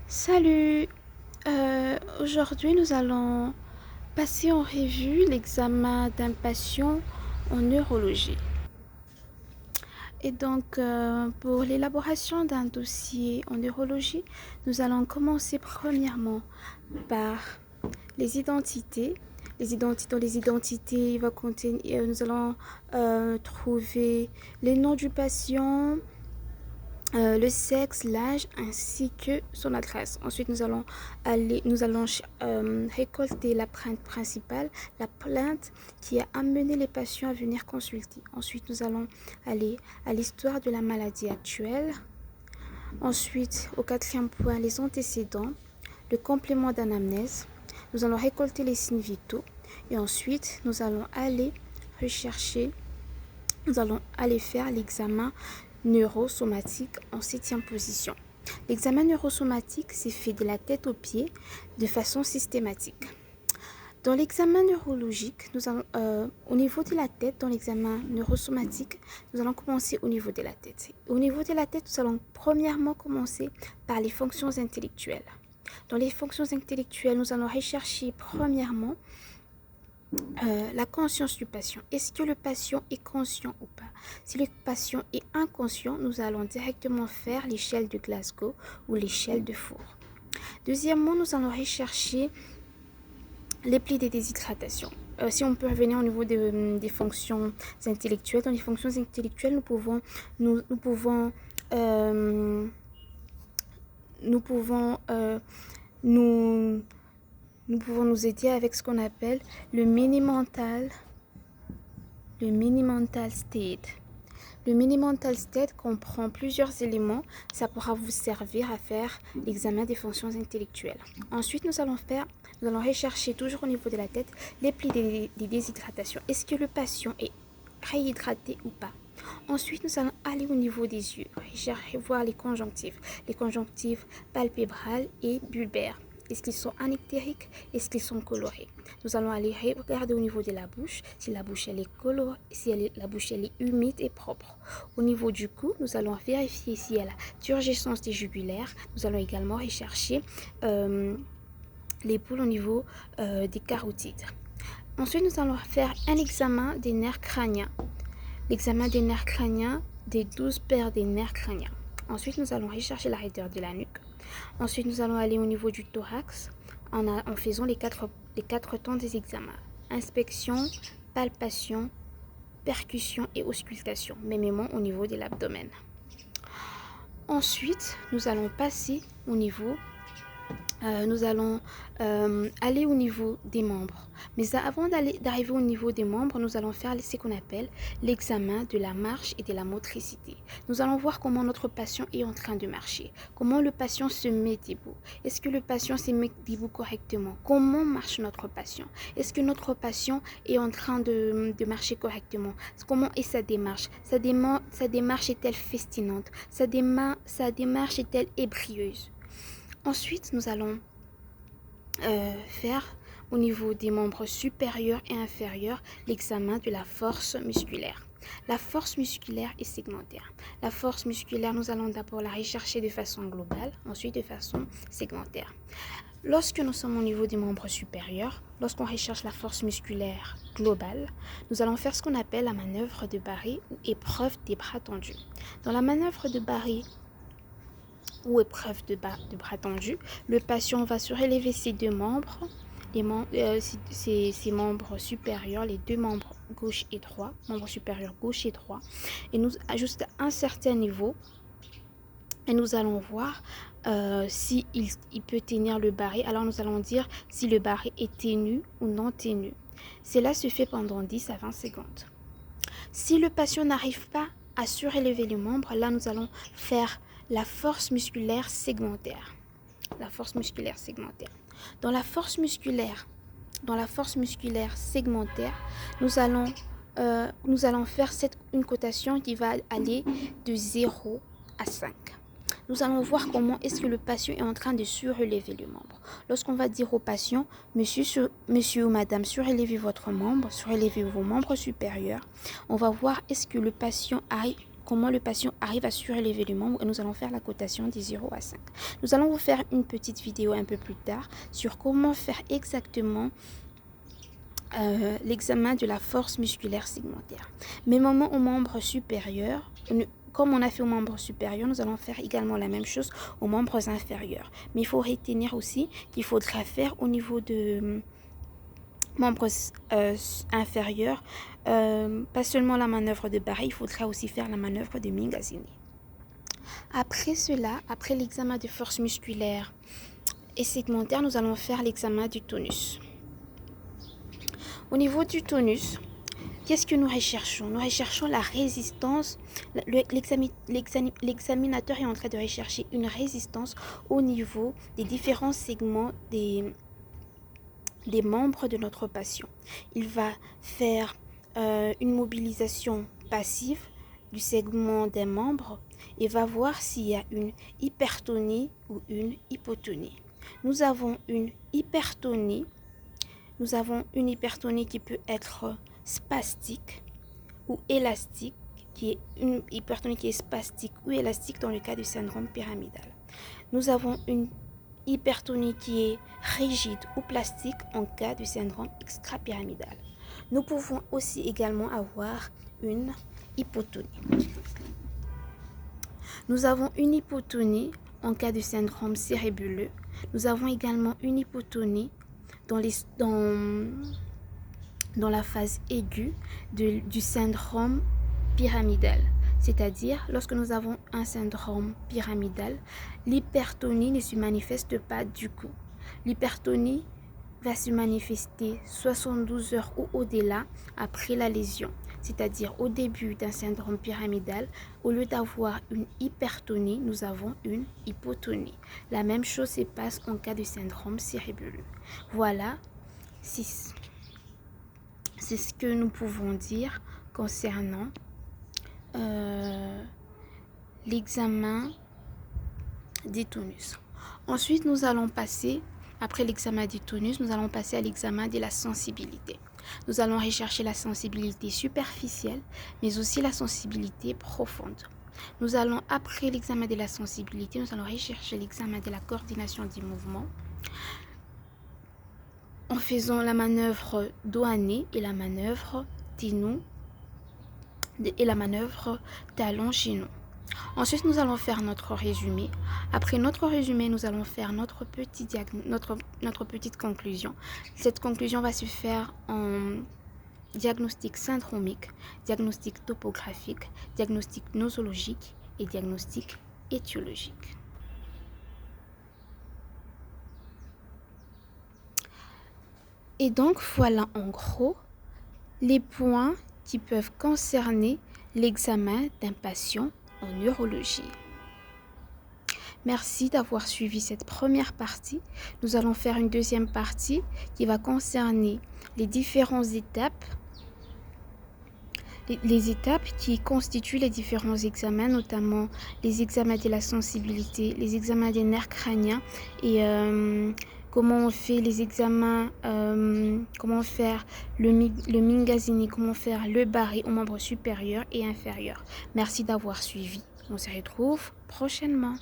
Salut! Aujourd'hui, nous allons passer en revue l'examen d'un patient en neurologie. Et donc, pour l'élaboration d'un dossier en neurologie, nous allons commencer premièrement par les identités. Dans les identités, nous allons trouver les noms du patient, le sexe, l'âge ainsi que son adresse. Ensuite, nous allons récolter la plainte principale, la plainte qui a amené les patients à venir consulter. Ensuite, nous allons aller à l'histoire de la maladie actuelle. Ensuite, au quatrième point, les antécédents, le complément d'anamnèse. Nous allons récolter les signes vitaux et ensuite, nous allons aller faire l'examen neurosomatique en 7e position. L'examen neurosomatique s'est fait de la tête aux pieds de façon systématique. Dans l'examen neurologique, au niveau de la tête, dans l'examen neurosomatique, nous allons commencer au niveau de la tête. Au niveau de la tête, nous allons premièrement commencer par les fonctions intellectuelles. Dans les fonctions intellectuelles, nous allons rechercher premièrement la conscience du patient. Est-ce que le patient est conscient ou pas? Si le patient est inconscient, nous allons directement faire l'échelle de Glasgow ou l'échelle de Four. Deuxièmement, nous allons rechercher les plis de déshydratation. Si on peut revenir au niveau des fonctions intellectuelles, dans les fonctions intellectuelles, nous pouvons nous aider avec ce qu'on appelle le mini-mental state. Le mini-mental state comprend plusieurs éléments. Ça pourra vous servir à faire l'examen des fonctions intellectuelles. Ensuite, nous allons rechercher toujours au niveau de la tête les plis des déshydratations. Est-ce que le patient est réhydraté ou pas? Ensuite, nous allons aller au niveau des yeux, voir les conjonctives palpébrales et bulbaires. Est-ce qu'ils sont anictériques? Est-ce qu'ils sont colorés? Nous allons aller regarder au niveau de la bouche, si la bouche elle est colorée, la bouche elle est humide et propre. Au niveau du cou, nous allons vérifier s'il y a la turgescence des jugulaires. Nous allons également rechercher les poules au niveau des carotides. Ensuite, nous allons faire un examen des nerfs crâniens. L'examen des nerfs crâniens, des 12 paires des nerfs crâniens. Ensuite, nous allons rechercher la raideur de la nuque. Ensuite, nous allons aller au niveau du thorax en faisant les quatre temps des examens. Inspection, palpation, percussion et auscultation, mêmement au niveau de l'abdomen. Ensuite, nous allons passer au niveau aller au niveau des membres. Mais avant d'arriver au niveau des membres, nous allons faire ce qu'on appelle l'examen de la marche et de la motricité. Nous allons voir comment notre patient est en train de marcher, comment le patient se met debout. Est-ce que le patient se met debout correctement? Comment marche notre patient? Est-ce que notre patient est en train de marcher correctement? Comment est sa démarche? Sa démarche est-elle festinante? Sa démarche est-elle ébrieuse? Ensuite, nous allons faire au niveau des membres supérieurs et inférieurs l'examen de la force musculaire. La force musculaire est segmentaire. La force musculaire, nous allons d'abord la rechercher de façon globale, ensuite de façon segmentaire. Lorsque nous sommes au niveau des membres supérieurs, lorsqu'on recherche la force musculaire globale, nous allons faire ce qu'on appelle la manœuvre de Barry ou épreuve des bras tendus. Dans la manœuvre de Barry ou épreuve de bras tendus, le patient va surélever ses deux membres, ses membres supérieurs, les deux membres gauche et droit, membres supérieurs gauche et droit, et nous juste à un certain niveau, et nous allons voir si il peut tenir le barré. Alors nous allons dire si le barré est ténu ou non ténu. Cela se fait pendant 10 à 20 secondes. Si le patient n'arrive pas à surélever les membres, là nous allons faire la force musculaire segmentaire. La force musculaire segmentaire. Dans la force musculaire segmentaire, nous allons faire une cotation qui va aller de 0 à 5. Nous allons voir comment est-ce que le patient est en train de surélever le membre. Lorsqu'on va dire au patient, monsieur ou madame, surélevez votre membre, surélevez vos membres supérieurs, on va voir est-ce que le patient comment le patient arrive à surélever le membre et nous allons faire la cotation de 0 à 5. Nous allons vous faire une petite vidéo un peu plus tard sur comment faire exactement l'examen de la force musculaire segmentaire. Mais moment au membre supérieur, comme on a fait aux membres supérieurs, nous allons faire également la même chose aux membres inférieurs. Mais il faut retenir aussi qu'il faudra faire au niveau de membres inférieurs, pas seulement la manœuvre de Barré, il faudra aussi faire la manœuvre de Minkasini. Après cela, après l'examen de force musculaire et segmentaire, nous allons faire l'examen du tonus. Au niveau du tonus, qu'est-ce que nous recherchons? Nous recherchons la résistance. L'examinateur est en train de rechercher une résistance au niveau des différents segments des membres de notre patient. Il va faire une mobilisation passive du segment des membres et va voir s'il y a une hypertonie ou une hypotonie. Nous avons une hypertonie qui peut être spastique ou élastique, qui est une hypertonie qui est spastique ou élastique dans le cas du syndrome pyramidal. Nous avons une hypertonie qui est rigide ou plastique en cas du syndrome extrapyramidal. Nous pouvons aussi également avoir une hypotonie. Nous avons une hypotonie en cas de syndrome cérébelleux. Nous avons également une hypotonie dans la phase aiguë du syndrome pyramidal. C'est-à-dire, lorsque nous avons un syndrome pyramidal, l'hypertonie ne se manifeste pas du coup. L'hypertonie va se manifester 72 heures ou au-delà après la lésion. C'est-à-dire, au début d'un syndrome pyramidal, au lieu d'avoir une hypertonie, nous avons une hypotonie. La même chose se passe en cas de syndrome cérébelleux. Voilà, c'est ce que nous pouvons dire concernant l'examen des tonus. Ensuite, nous allons passer, après l'examen des tonus, nous allons passer à l'examen de la sensibilité. Nous allons rechercher la sensibilité superficielle, mais aussi la sensibilité profonde. Nous allons, après l'examen de la sensibilité, nous allons rechercher l'examen de la coordination du mouvement en faisant la manœuvre doigt-nez et la manœuvre ténon et la manœuvre talon-genou. Ensuite, nous allons faire notre résumé. Après notre résumé, nous allons faire notre petite conclusion. Cette conclusion va se faire en diagnostic syndromique, diagnostic topographique, diagnostic nosologique et diagnostic étiologique. Et donc, voilà en gros les points qui peuvent concerner l'examen d'un patient en neurologie. Merci d'avoir suivi cette première partie. Nous allons faire une deuxième partie qui va concerner les différentes étapes, les étapes qui constituent les différents examens, notamment les examens de la sensibilité, les examens des nerfs crâniens et comment on fait les examens, comment faire le Minkasini, comment faire le Barré aux membres supérieurs et inférieurs. Merci d'avoir suivi. On se retrouve prochainement.